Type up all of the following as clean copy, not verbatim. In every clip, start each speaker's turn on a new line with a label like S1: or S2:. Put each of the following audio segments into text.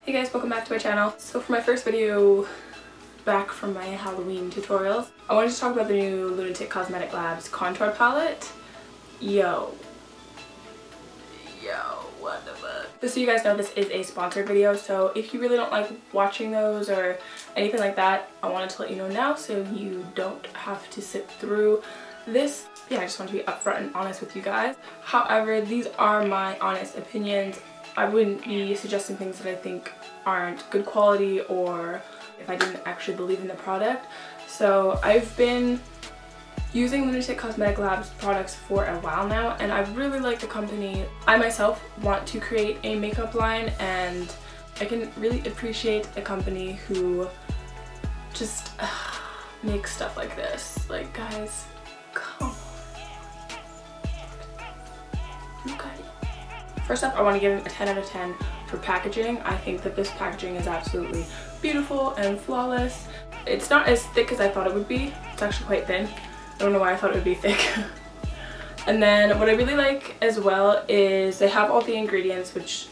S1: Hey guys, welcome back to my channel. So for my first video back from my Halloween tutorials, I wanted to talk about the new Lunatick Cosmetic Labs contour palette. Yo, what the fuck? Just so you guys know, this is a sponsored video, so if you really don't like watching those or anything like that, I wanted to let you know now so you don't have to sit through this. Yeah, I just want to be upfront and honest with you guys. However, these are my honest opinions. I wouldn't be suggesting things that I think aren't good quality or if I didn't actually believe in the product. So I've been using Lunatick Cosmetic Labs products for a while now, and I really like the company. I myself want to create a makeup line, and I can really appreciate a company who just makes stuff like this. Like, guys, come on. Look at it. First up, I want to give it a 10 out of 10 for packaging. I think that this packaging is absolutely beautiful and flawless. It's not as thick as I thought it would be. It's actually quite thin. I don't know why I thought it would be thick. And then what I really like as well is they have all the ingredients, which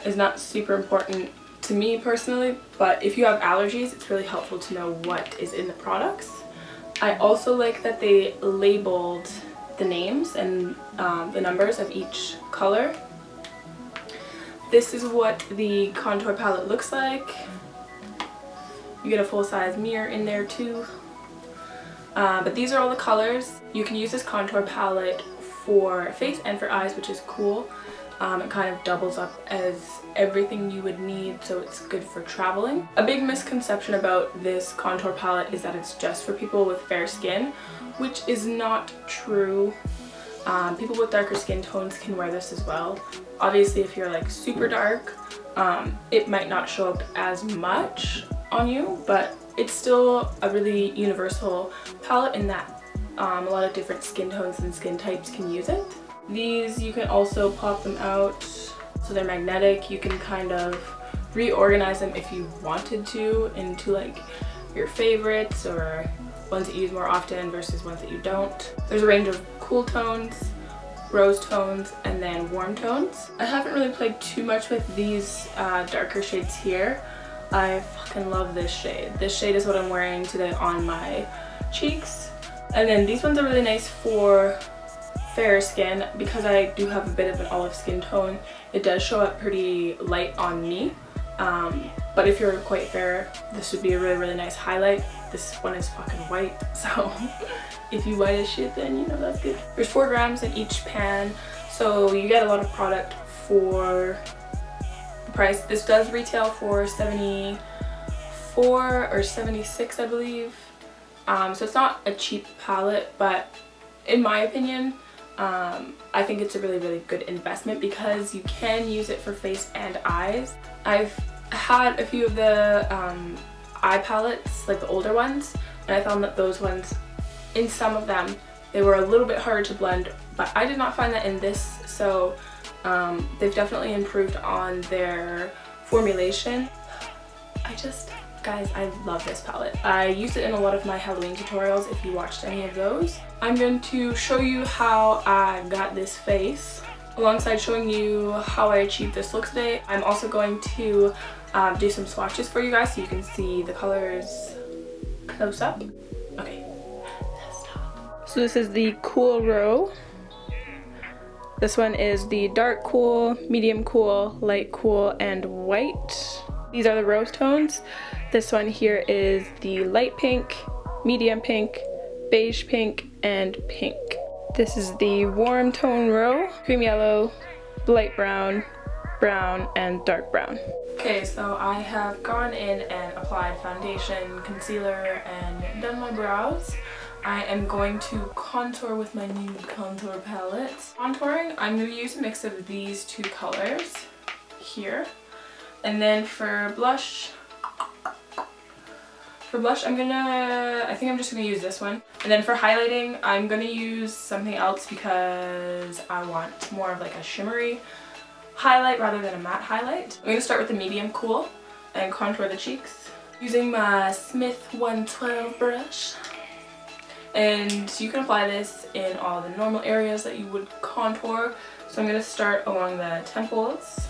S1: is not super important to me personally, but if you have allergies, it's really helpful to know what is in the products. I also like that they labeled the names and the numbers of each color. This is what the contour palette looks like. You get a full-size mirror in there too. But these are all the colors. You can use this contour palette for face and for eyes, which is cool. It kind of doubles up as everything you would need, so it's good for traveling. A big misconception about this contour palette is that it's just for people with fair skin, which is not true. People with darker skin tones can wear this as well. Obviously, if you're like super dark, it might not show up as much on you, but it's still a really universal palette in that a lot of different skin tones and skin types can use it. These, you can also pop them out, so they're magnetic. You can kind of reorganize them if you wanted to into like your favorites or ones that you use more often versus ones that you don't. There's a range of cool tones, rose tones, and then warm tones. I haven't really played too much with these darker shades here. I fucking love this shade. This shade is what I'm wearing today on my cheeks. And then these ones are really nice for fair skin because I do have a bit of an olive skin tone. It does show up pretty light on me. But if you're quite fair, this would be a really nice highlight. This one is fucking white, so if you white as shit, then you know that's good. There's 4 grams in each pan, so you get a lot of product for the price. This does retail for $74 or $76, I believe. So it's not a cheap palette, but in my opinion, I think it's a really good investment because you can use it for face and eyes. I've had a few of the eye palettes, like the older ones, and I found that those ones, in some of them, they were a little bit harder to blend, but I did not find that in this, so they've definitely improved on their formulation. Guys, I love this palette. I use it in a lot of my Halloween tutorials if you watched any of those. I'm going to show you how I got this face. Alongside showing you how I achieved this look today, I'm also going to do some swatches for you guys so you can see the colors close up. Okay, let's start. So this is the Cool Row. This one is the Dark Cool, Medium Cool, Light Cool, and White. These are the rose tones. This one here is the light pink, medium pink, beige pink, and pink. This is the warm tone row, cream yellow, light brown, brown, and dark brown. Okay, so I have gone in and applied foundation, concealer, and done my brows. I am going to contour with my new contour palette. Contouring, I'm going to use a mix of these 2 colors here. And then for blush, I think I'm just gonna use this one. And then for highlighting, I'm gonna use something else because I want more of like a shimmery highlight rather than a matte highlight. I'm gonna start with the medium cool and contour the cheeks using my Smith 112 brush. And you can apply this in all the normal areas that you would contour. So I'm gonna start along the temples.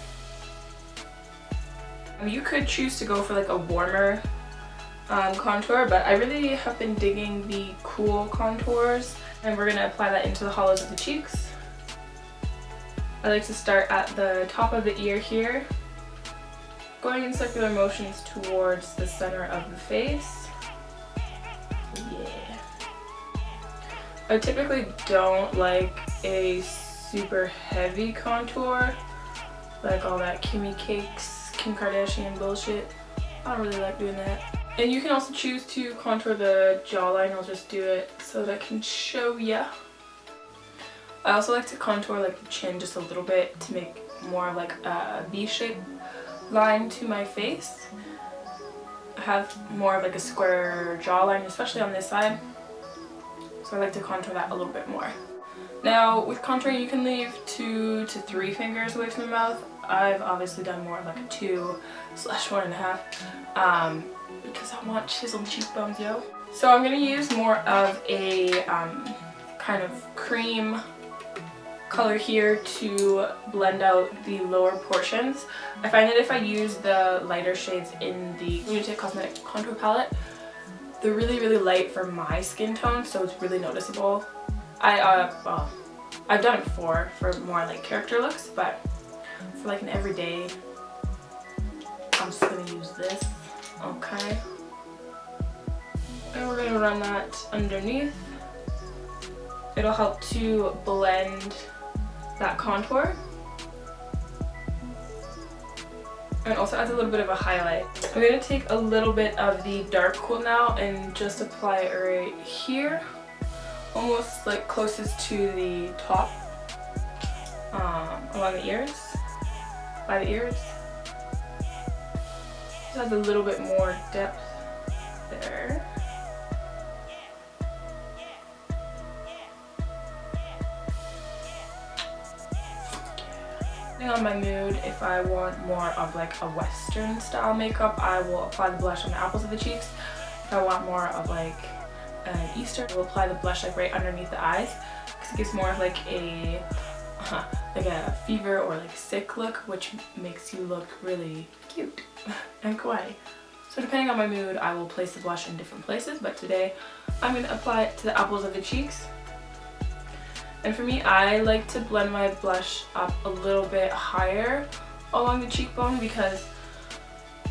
S1: You could choose to go for like a warmer contour, but I really have been digging the cool contours, and we're going to apply that into the hollows of the cheeks. I like to start at the top of the ear here, going in circular motions towards the center of the face. Yeah. I typically don't like a super heavy contour, like all that Kimmy Cakes, Kim Kardashian bullshit. I don't really like doing that. And you can also choose to contour the jawline. I'll just do it so that I can show ya. I also like to contour like the chin just a little bit to make more of like a V-shaped line to my face. I have more of like a square jawline, especially on this side, so I like to contour that a little bit more. Now with contouring, you can leave 2 to 3 fingers away from the mouth. I've obviously done more of like a 2/1.5 because I want chiseled cheekbones, yo. So I'm gonna use more of a kind of cream color here to blend out the lower portions. I find that if I use the lighter shades in the Lunatick Cosmetic contour palette, they're really light for my skin tone, so it's really noticeable. Well, I've done it before for more like character looks, but for like an everyday, I'm just gonna use this. Okay. And we're gonna run that underneath. It'll help to blend that contour. And also adds a little bit of a highlight. I'm gonna take a little bit of the dark cool now and just apply it right here. Almost like closest to the top, along the ears, by the ears. Just adds a little bit more depth there. Depending on my mood, if I want more of like a Western style makeup, I will apply the blush on the apples of the cheeks. If I want more of like an Easter, I will apply the blush like right underneath the eyes, because it gives more of like a fever or like sick look, which makes you look really cute and kawaii. So depending on my mood, I will place the blush in different places, but today I'm going to apply it to the apples of the cheeks. And for me, I like to blend my blush up a little bit higher along the cheekbone, because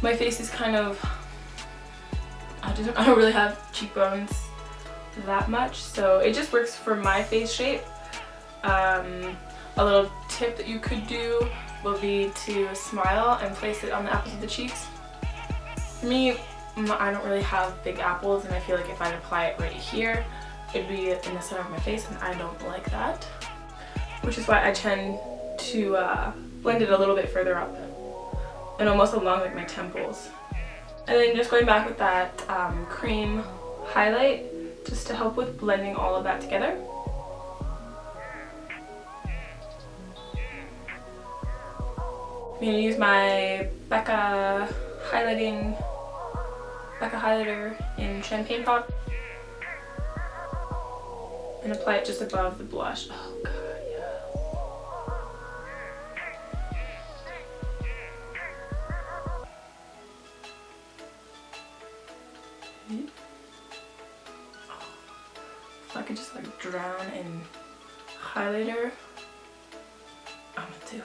S1: my face is kind of, I don't really have cheekbones that much, so it just works for my face shape. A little tip that you could do will be to smile and place it on the apples of the cheeks. For me, I don't really have big apples, and I feel like if I apply it right here, it'd be in the center of my face, and I don't like that. Which is why I tend to blend it a little bit further up and almost along like my temples. And then just going back with that cream highlight just to help with blending all of that together. I'm going to use my Becca highlighter in Champagne Pop and apply it just above the blush. Oh god, yeah. If I could just like drown in highlighter, I'm gonna do it.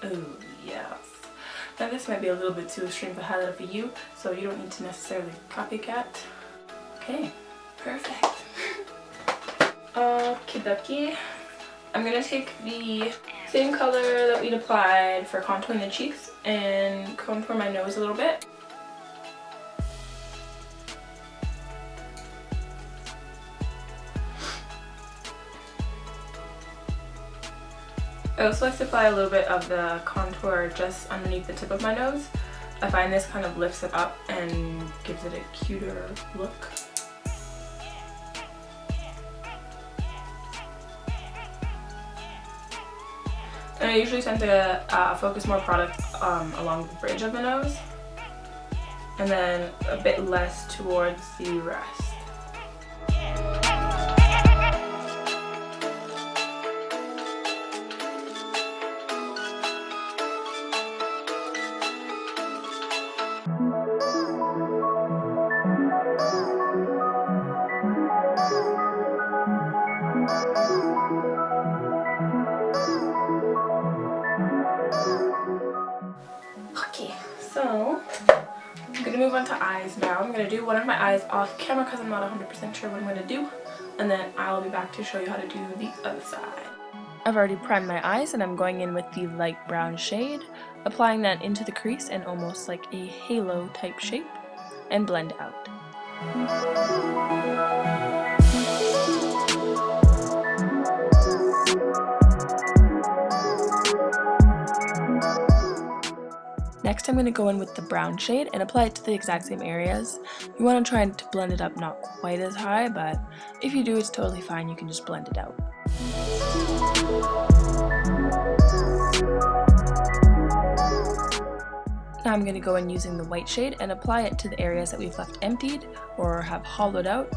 S1: Oh yes. Now this might be a little bit too extreme of a highlighter for you, so you don't need to necessarily copycat. Okay, perfect. Okie dokie. I'm gonna take the same color that we'd applied for contouring the cheeks and contour my nose a little bit. I also like to apply a little bit of the contour just underneath the tip of my nose. I find this kind of lifts it up and gives it a cuter look. And I usually tend to focus more product along the bridge of the nose, and then a bit less towards the rest. So I'm gonna move on to eyes now. I'm gonna do one of my eyes off camera because I'm not 100% sure what I'm gonna do, and then I'll be back to show you how to do the other side. I've already primed my eyes and I'm going in with the light brown shade, applying that into the crease in almost like a halo type shape, and blend out. Next I'm going to go in with the brown shade and apply it to the exact same areas. You want to try to blend it up not quite as high, but if you do, it's totally fine, you can just blend it out. Now I'm going to go in using the white shade and apply it to the areas that we've left emptied or have hollowed out.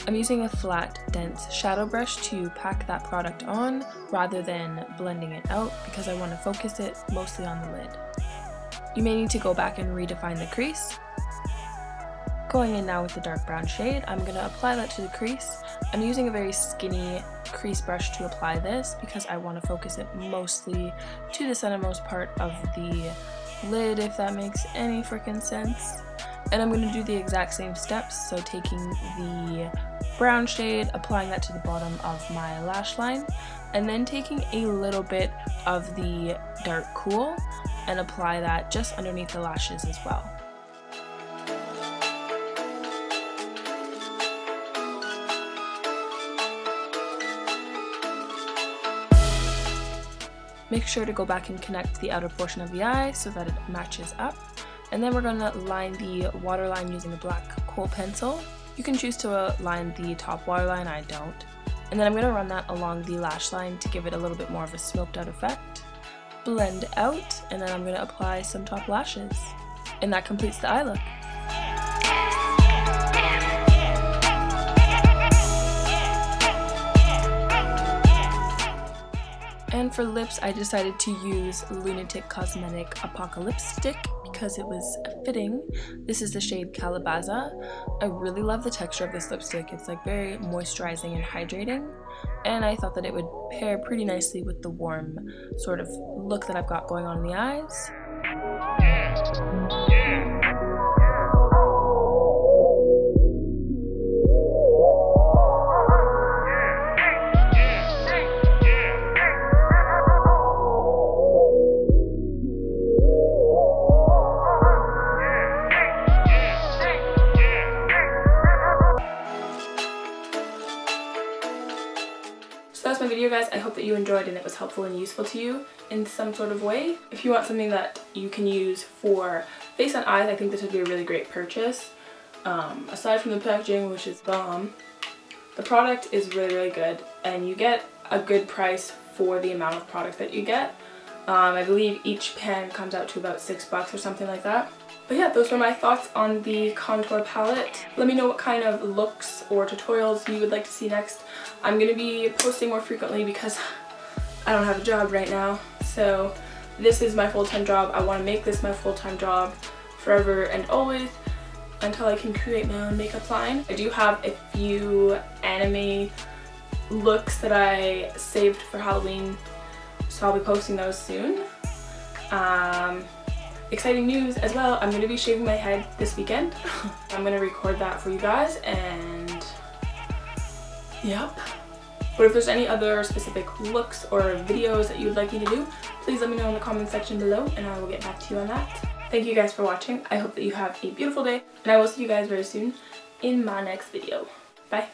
S1: I'm using a flat, dense shadow brush to pack that product on rather than blending it out because I want to focus it mostly on the lid. You may need to go back and redefine the crease. Going in now with the dark brown shade, I'm going to apply that to the crease. I'm using a very skinny crease brush to apply this because I want to focus it mostly to the centermost part of the lid, if that makes any freaking sense. And I'm going to do the exact same steps, so taking the brown shade, applying that to the bottom of my lash line, and then taking a little bit of the dark cool and apply that just underneath the lashes as well. Make sure to go back and connect the outer portion of the eye so that it matches up. And then we're going to line the waterline using a black kohl pencil. You can choose to line the top waterline, I don't. And then I'm going to run that along the lash line to give it a little bit more of a smoked out effect. Blend out, and then I'm going to apply some top lashes. And that completes the eye look. And for lips, I decided to use Lunatick Cosmetic Apocalypse Stick because it was fitting. This is the shade Calabaza. I really love the texture of this lipstick. It's like very moisturizing and hydrating, and I thought that it would pair pretty nicely with the warm sort of look that I've got going on in the eyes. So that's my video, guys. I hope that you enjoyed and it was helpful and useful to you in some sort of way. If you want something that you can use for face and eyes, I think this would be a really great purchase. Aside from the packaging, which is bomb, the product is really, really good, and you get a good price for the amount of product that you get. I believe each pan comes out to about $6 or something like that. But yeah, those were my thoughts on the contour palette. Let me know what kind of looks or tutorials you would like to see next. I'm going to be posting more frequently because I don't have a job right now. So this is my full-time job. I want to make this my full-time job forever and always until I can create my own makeup line. I do have a few anime looks that I saved for Halloween, so I'll be posting those soon. Exciting news as well, I'm going to be shaving my head this weekend. I'm going to record that for you guys, and yep. But if there's any other specific looks or videos that you would like me to do, please let me know in the comment section below and I will get back to you on that. Thank you guys for watching. I hope that you have a beautiful day, and I will see you guys very soon in my next video. Bye.